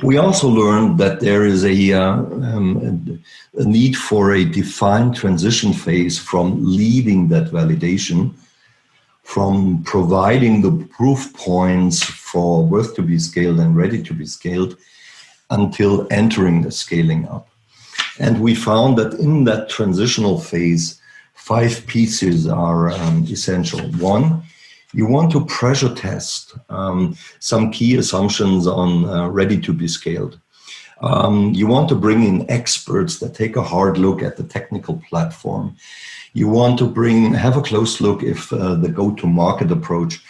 We also learned that there is a need for a defined transition phase from leading that validation, from providing the proof points for worth to be scaled and ready to be scaled, until entering the scaling up. And we found that in that transitional phase, 5 pieces are essential. One, you want to pressure test some key assumptions on ready to be scaled. You want to bring in experts that take a hard look at the technical platform. You want to have a close look if the go-to-market approach,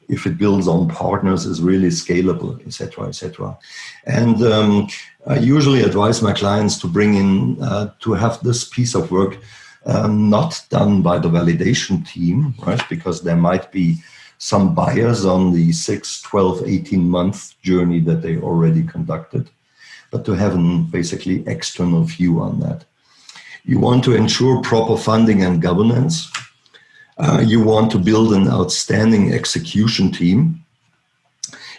if it builds on partners, is really scalable, etc., etc. And I usually advise my clients to bring in, to have this piece of work not done by the validation team, right? Because there might be some bias on the 6, 12, 18-month journey that they already conducted, but to have a basically external view on that. You want to ensure proper funding and governance. You want to build an outstanding execution team.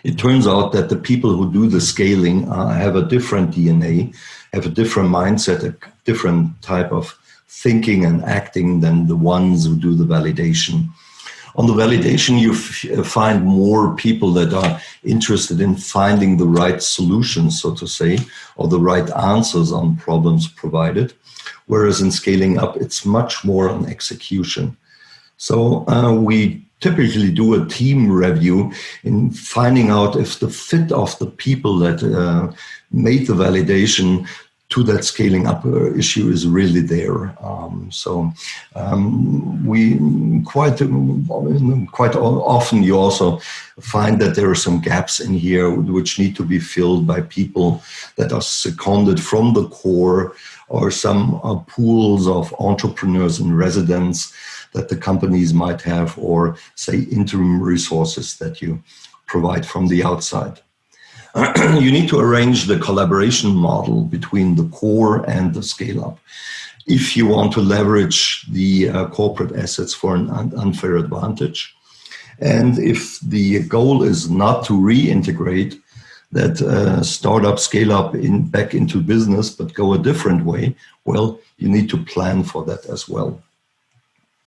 It turns out that the people who do the scaling have a different DNA, have a different mindset, a different type of thinking and acting than the ones who do the validation. On the validation, you find more people that are interested in finding the right solutions, so to say, or the right answers on problems provided. Whereas in scaling up, it's much more on execution. So we typically do a team review in finding out if the fit of the people that made the validation to that scaling up issue is really there. We quite often you also find that there are some gaps in here which need to be filled by people that are seconded from the core, or some pools of entrepreneurs in residence that the companies might have, or say interim resources that you provide from the outside. You need to arrange the collaboration model between the core and the scale-up if you want to leverage the corporate assets for an unfair advantage. And if the goal is not to reintegrate that startup, scale-up back into business, but go a different way, well, you need to plan for that as well.